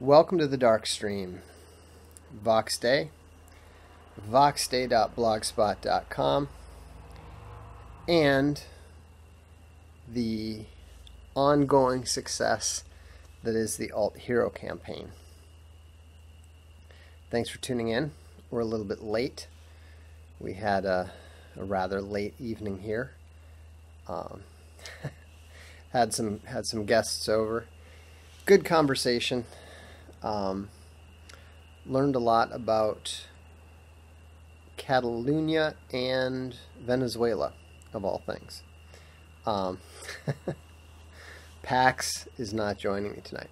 Welcome to the Darkstream. Voxday, voxday.blogspot.com, and the ongoing success that is the Alt Hero campaign. Thanks for tuning in. We're a little bit late. We had a rather late evening here. Had some guests over. Good conversation. Learned a lot about Catalonia and Venezuela, of all things. Pax is not joining me tonight,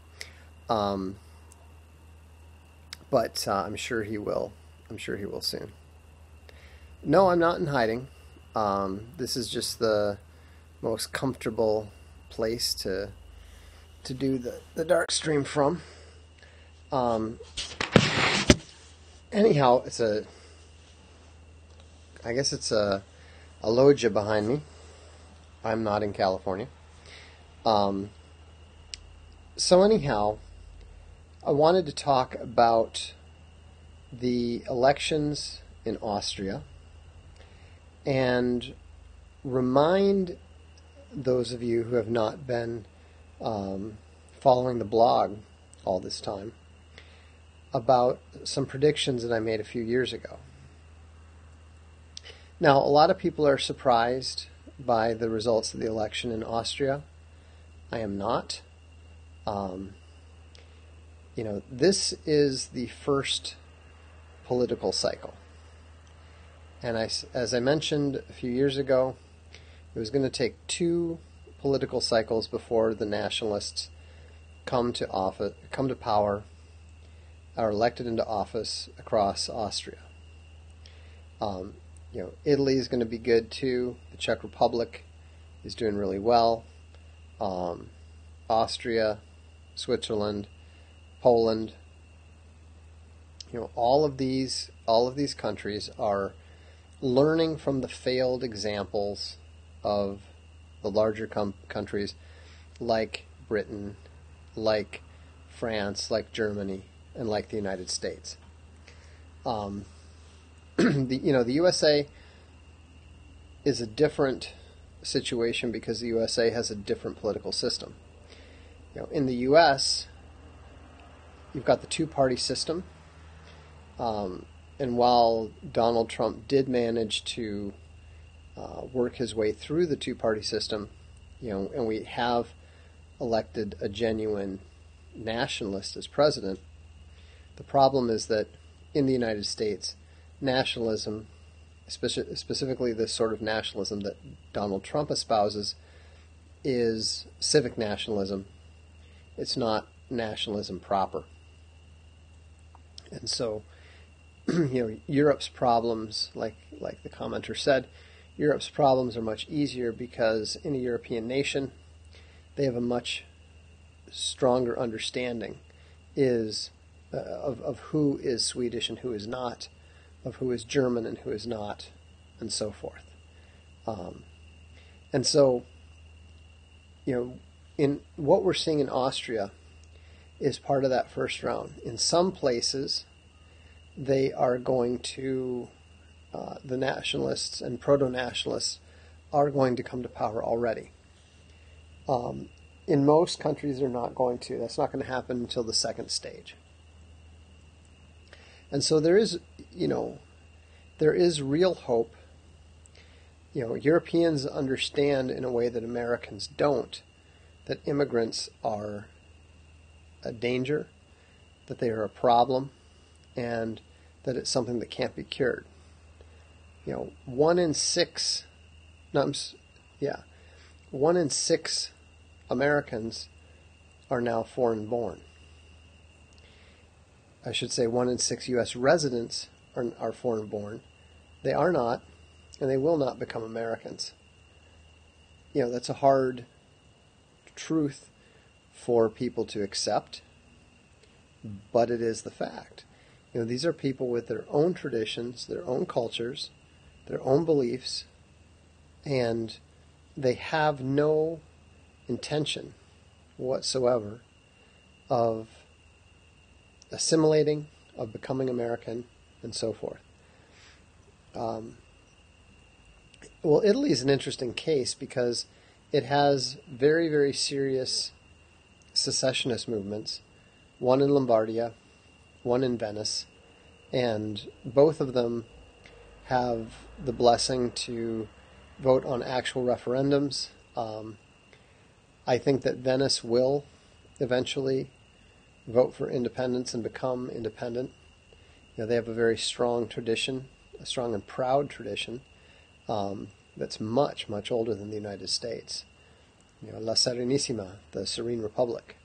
but I'm sure he will. I'm sure he will soon. No, I'm not in hiding. This is just the most comfortable place to do the Darkstream from. Anyhow, I guess it's a loggia behind me. I'm not in California. So anyhow, I wanted to talk about the elections in Austria and remind those of you who have not been following the blog all this time about some predictions that I made a few years ago. Now, a lot of people are surprised by the results of the election in Austria. I am not. This is the first political cycle. And as I mentioned a few years ago, it was going to take 2 political cycles before the nationalists come to power, are elected into office across Austria. Italy is going to be good too. The Czech Republic is doing really well. Austria, Switzerland, Poland. All of these countries are learning from the failed examples of the larger countries like Britain, like France, like Germany, and like the United States. The USA is a different situation because the USA has a different political system. In the US, you've got the 2-party system, and while Donald Trump did manage to work his way through the 2-party system, and we have elected a genuine nationalist as president, the problem is that in the United States, nationalism, specifically the sort of nationalism that Donald Trump espouses, is civic nationalism. It's not nationalism proper. And so, Europe's problems, like the commenter said, Europe's problems are much easier because in a European nation, they have a much stronger understanding of who is Swedish and who is not, of who is German and who is not, and so forth. And so, in what we're seeing in Austria is part of that first round. In some places, they are going to, the nationalists and proto-nationalists are going to come to power already. In most countries, they're not going to. That's not going to happen until the second stage. And so there is real hope. Europeans understand in a way that Americans don't that immigrants are a danger, that they are a problem, and that it's something that can't be cured. 1 in 6 Americans are now foreign born. I should say 1 in 6 U.S. residents are foreign born. They are not, and they will not become Americans. That's a hard truth for people to accept, but it is the fact. These are people with their own traditions, their own cultures, their own beliefs, and they have no intention whatsoever of assimilating, of becoming American, and so forth. Well, Italy is an interesting case because it has very, very serious secessionist movements, one in Lombardia, one in Venice, and both of them have the blessing to vote on actual referendums. I think that Venice will eventually vote for independence and become independent. They have a very strong tradition, a strong and proud tradition that's much, much older than the United States. La Serenissima, the Serene Republic.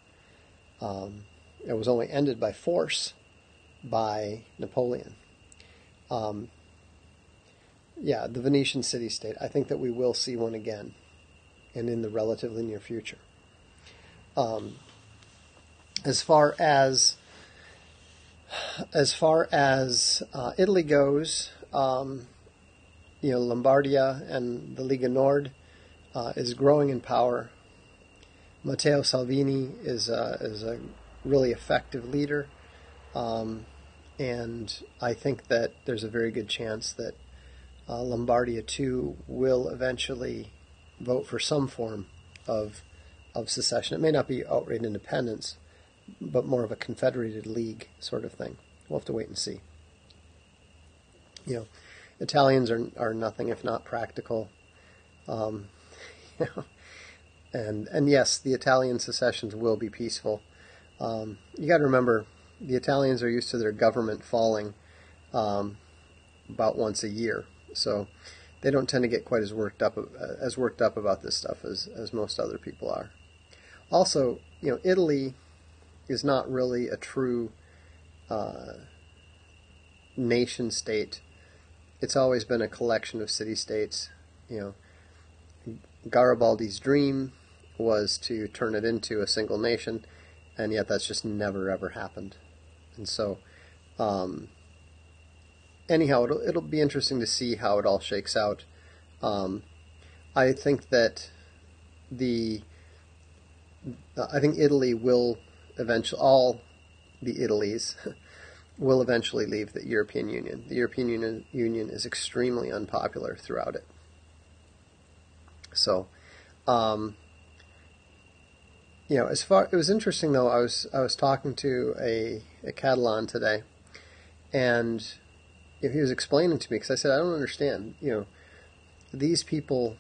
It was only ended by force by Napoleon. The Venetian city-state. I think that we will see one again, and in the relatively near future. As far as Italy goes, Lombardia and the Lega Nord is growing in power. Matteo Salvini is a really effective leader, and I think that there's a very good chance that Lombardia too will eventually vote for some form of secession. It may not be outright independence, but more of a confederated league sort of thing. We'll have to wait and see. Italians are nothing if not practical. And yes, the Italian secessions will be peaceful. You got to remember, the Italians are used to their government falling about once a year, so they don't tend to get quite as worked up about this stuff as most other people are. Also, Italy is not really a true nation state. It's always been a collection of city-states. Garibaldi's dream was to turn it into a single nation, and yet that's just never ever happened. And so, anyhow, it'll be interesting to see how it all shakes out. I think that I think Italy will eventually, all the Italies will eventually leave the European Union. The European Union is extremely unpopular throughout it. So, it was interesting though. I was talking to a Catalan today, and he was explaining to me, because I said, I don't understand. These people,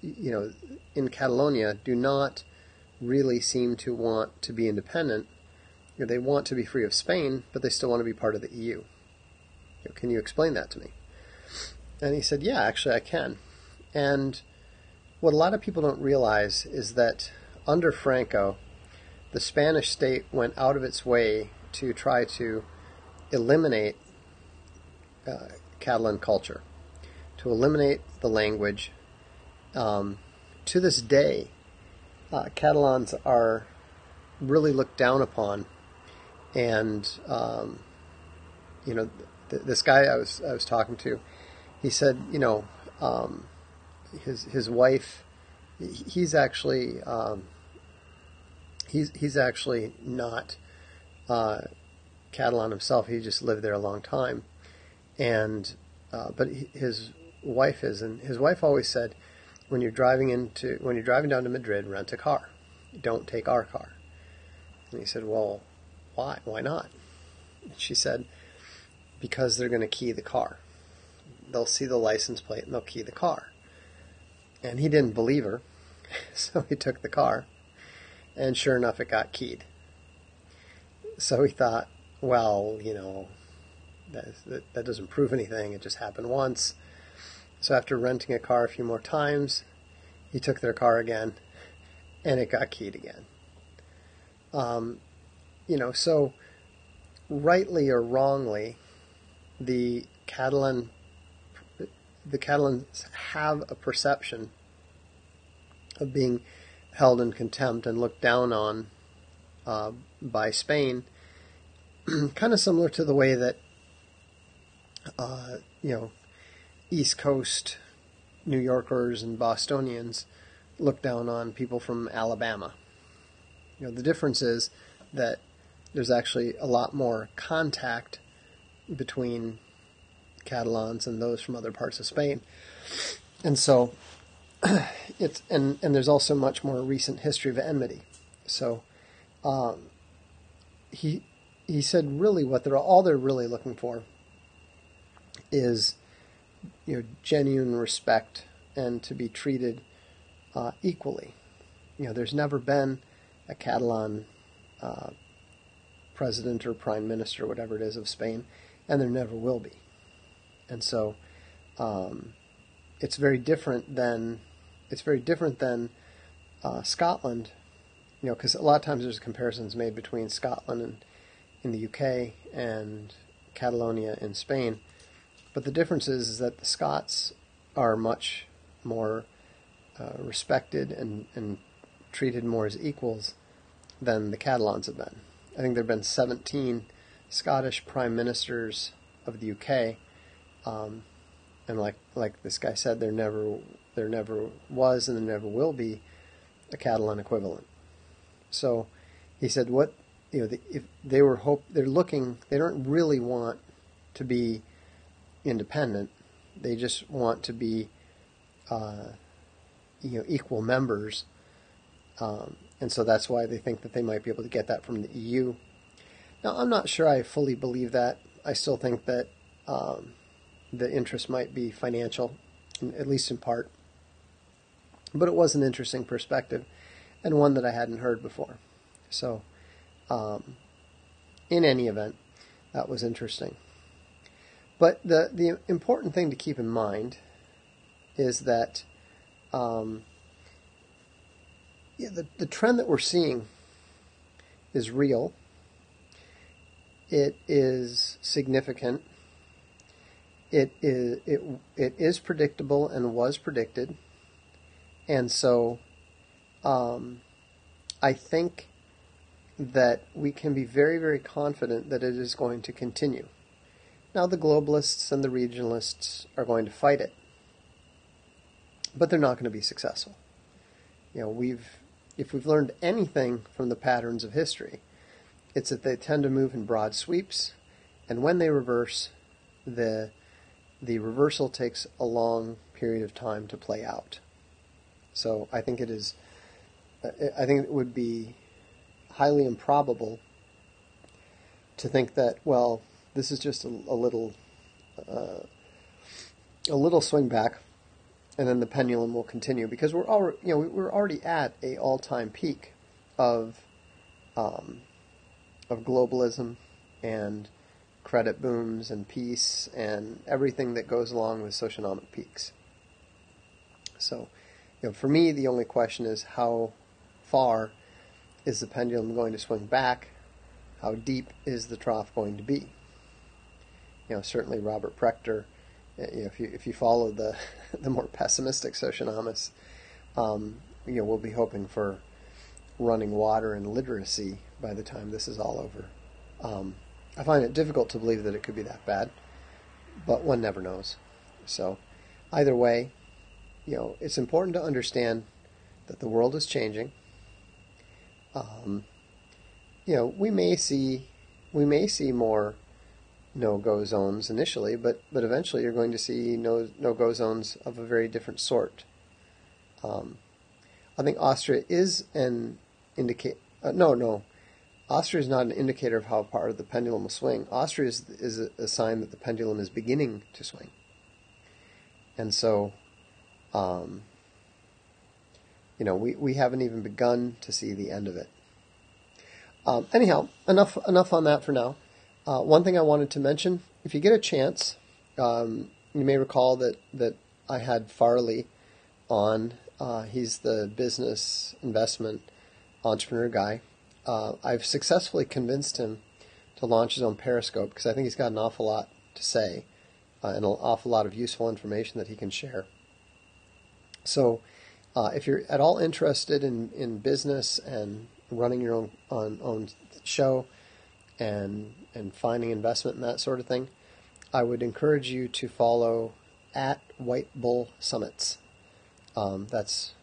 in Catalonia do not really seem to want to be independent. They want to be free of Spain, but they still want to be part of the EU. Can you explain that to me? And he said, yeah, actually I can. And what a lot of people don't realize is that under Franco, the Spanish state went out of its way to try to eliminate Catalan culture, to eliminate the language. To this day, Catalans are really looked down upon, and this guy I was talking to, he said, his wife, he's actually not Catalan himself. He just lived there a long time, and but his wife is, and his wife always said, when you're driving down to Madrid, rent a car. Don't take our car. And he said, well, why? Why not? And she said, because they're going to key the car. They'll see the license plate and they'll key the car. And he didn't believe her, so he took the car, and sure enough, it got keyed. So he thought, well, that doesn't prove anything. It just happened once. So after renting a car a few more times, he took their car again, and it got keyed again. So rightly or wrongly, the Catalans have a perception of being held in contempt and looked down on by Spain, kind of similar to the way that East Coast New Yorkers and Bostonians look down on people from Alabama. The difference is that there's actually a lot more contact between Catalans and those from other parts of Spain. And so it's and there's also much more recent history of enmity. So he said really what they're really looking for is, you know, genuine respect and to be treated equally. You know, there's never been a Catalan president or prime minister, whatever it is, of Spain, and there never will be. And so it's very different than Scotland, you know, because a lot of times there's comparisons made between Scotland and in the UK and Catalonia in Spain. But the difference is that the Scots are much more respected and treated more as equals than the Catalans have been. I think there have been 17 Scottish prime ministers of the UK, and like this guy said, there never was and there never will be a Catalan equivalent. So he said, what, you know, if they don't really want to be independent. They just want to be, equal members, and so that's why they think that they might be able to get that from the EU. Now, I'm not sure I fully believe that. I still think that the interest might be financial, at least in part. But it was an interesting perspective, and one that I hadn't heard before. So, in any event, that was interesting. But the important thing to keep in mind is that the trend that we're seeing is real. It is significant. It is predictable and was predicted. And so I think that we can be very, very confident that it is going to continue. Now, the globalists and the regionalists are going to fight it, but they're not going to be successful. You know, if we've learned anything from the patterns of history, it's that they tend to move in broad sweeps, and when they reverse, the reversal takes a long period of time to play out. So I think it would be highly improbable to think that, well, this is just a little swing back, and then the pendulum will continue, because we're already at a all-time peak of globalism and credit booms and peace and everything that goes along with socioeconomic peaks. So, for me, the only question is how far is the pendulum going to swing back? How deep is the trough going to be? Certainly Robert Prechter, if you follow the more pessimistic socioeconomists, we'll be hoping for running water and literacy by the time this is all over. I find it difficult to believe that it could be that bad, but one never knows. So either way, it's important to understand that the world is changing. We may see more no-go zones initially, but eventually you're going to see no-go zones of a very different sort. I think Austria is an indicator. Austria is not an indicator of how far the pendulum will swing. Austria is a sign that the pendulum is beginning to swing. And so, we haven't even begun to see the end of it. Anyhow, enough on that for now. One thing I wanted to mention, if you get a chance, you may recall that I had Farley on. He's the business investment entrepreneur guy. I've successfully convinced him to launch his own Periscope because I think he's got an awful lot to say and an awful lot of useful information that he can share. So if you're at all interested in business and running your own show and finding investment and that sort of thing, I would encourage you to follow at White Bull Summits. That's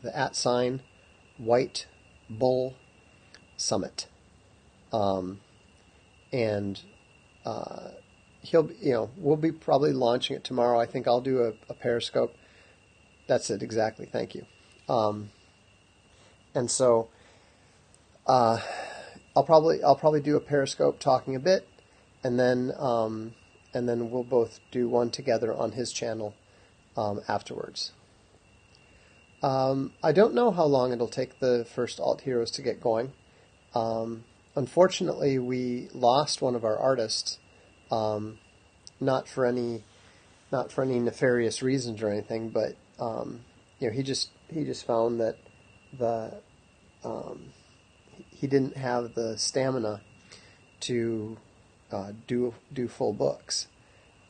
the @ White Bull Summit. And we'll be probably launching it tomorrow. I think I'll do a Periscope. That's it, exactly. Thank you. And so I'll probably do a Periscope talking a bit, and then we'll both do one together on his channel afterwards. I don't know how long it'll take the first Alt Heroes to get going. Unfortunately, we lost one of our artists, not for any nefarious reasons or anything, but he just found that he didn't have the stamina to do full books.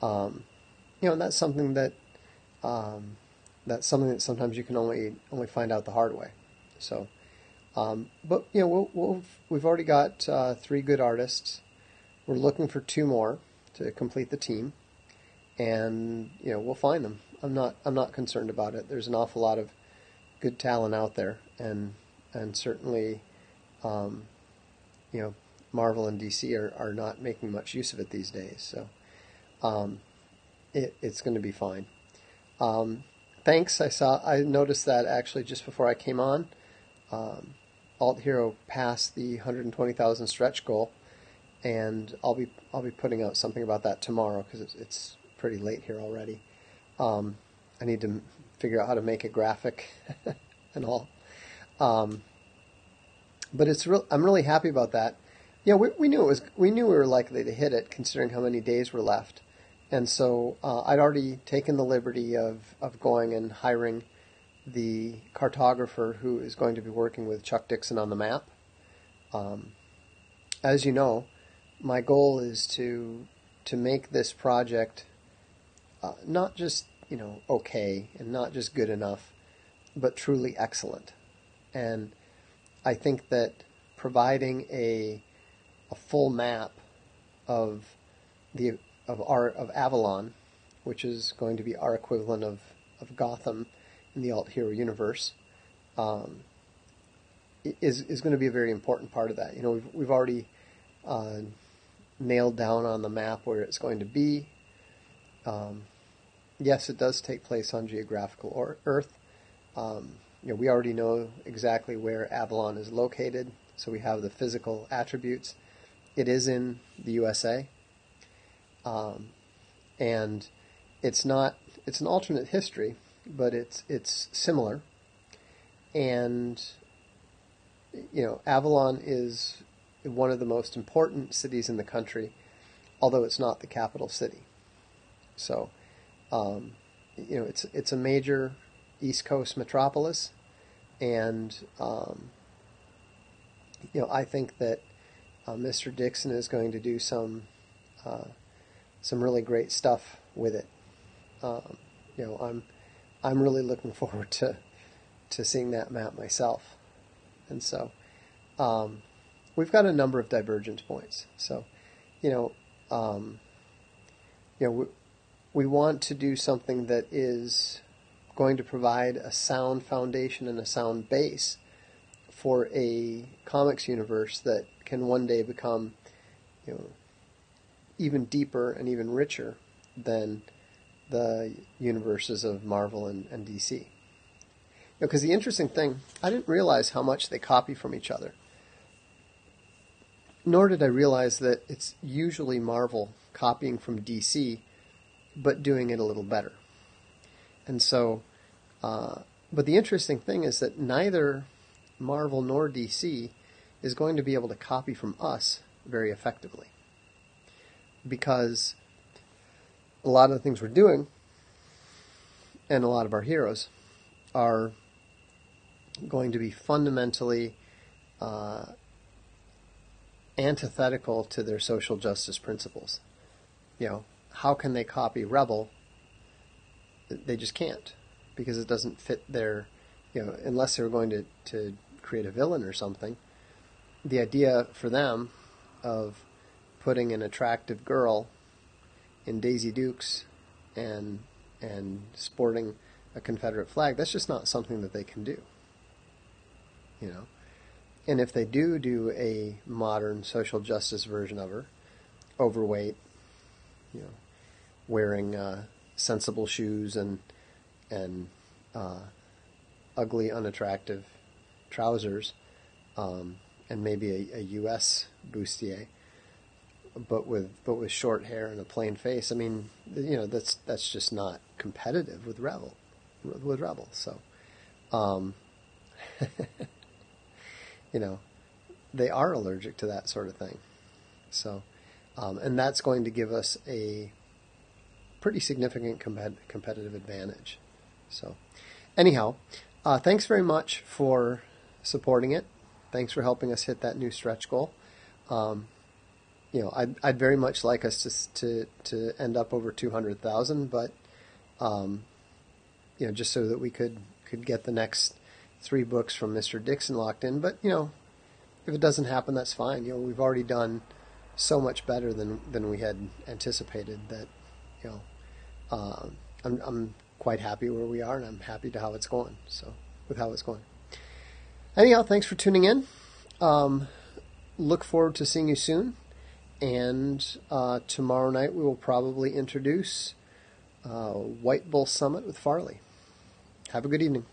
And that's something that sometimes you can only find out the hard way. So, but we've already got 3 good artists. We're looking for 2 more to complete the team, and we'll find them. I'm not concerned about it. There's an awful lot of good talent out there, and certainly, Marvel and DC are not making much use of it these days. So, it's going to be fine. Thanks. I noticed that actually just before I came on. Alt Hero passed the 120,000 stretch goal, and I'll be putting out something about that tomorrow because it's pretty late here already. I need to figure out how to make a graphic and all. But I'm really happy about that. We knew we were likely to hit it considering how many days were left. And so I'd already taken the liberty of going and hiring the cartographer who is going to be working with Chuck Dixon on the map. As you know, my goal is to make this project not just okay and not just good enough, but truly excellent. And I think that providing a full map of Avalon, which is going to be our equivalent of Gotham in the Alt Hero universe, is going to be a very important part of that. We've already nailed down on the map where it's going to be. Yes, it does take place on geographical Earth. We already know exactly where Avalon is located, so we have the physical attributes. It is in the USA. And it's an alternate history, but it's similar. And Avalon is one of the most important cities in the country, although it's not the capital city. So, it's a major East Coast metropolis, and I think that Mr. Dixon is going to do some really great stuff with it. I'm really looking forward to seeing that map myself, and so we've got a number of divergence points. So, we want to do something that is going to provide a sound foundation and a sound base for a comics universe that can one day become, even deeper and even richer than the universes of Marvel and DC. Because the interesting thing, I didn't realize how much they copy from each other. Nor did I realize that it's usually Marvel copying from DC, but doing it a little better. And so, but the interesting thing is that neither Marvel nor DC is going to be able to copy from us very effectively. Because a lot of the things we're doing, and a lot of our heroes, are going to be fundamentally antithetical to their social justice principles. How can they copy Rebel? They just can't, because it doesn't fit their, unless they were going to create a villain or something. The idea for them of putting an attractive girl in Daisy Dukes and sporting a Confederate flag, that's just not something that they can do. And if they do a modern social justice version of her, overweight, wearing sensible shoes and ugly, unattractive trousers, and maybe a U.S. bustier, but with short hair and a plain face. I mean, that's just not competitive with Rebel. So, they are allergic to that sort of thing. So, and that's going to give us a pretty significant competitive advantage. So, anyhow, thanks very much for supporting it. Thanks for helping us hit that new stretch goal. I'd very much like us to end up over 200,000, but just so that we could get the next 3 books from Mr. Dixon locked in. But if it doesn't happen, that's fine. We've already done so much better than we had anticipated that I'm quite happy where we are, and I'm happy to how it's going. So with how it's going. Anyhow, thanks for tuning in. Look forward to seeing you soon. And tomorrow night we will probably introduce White Bull Summit with Farley. Have a good evening.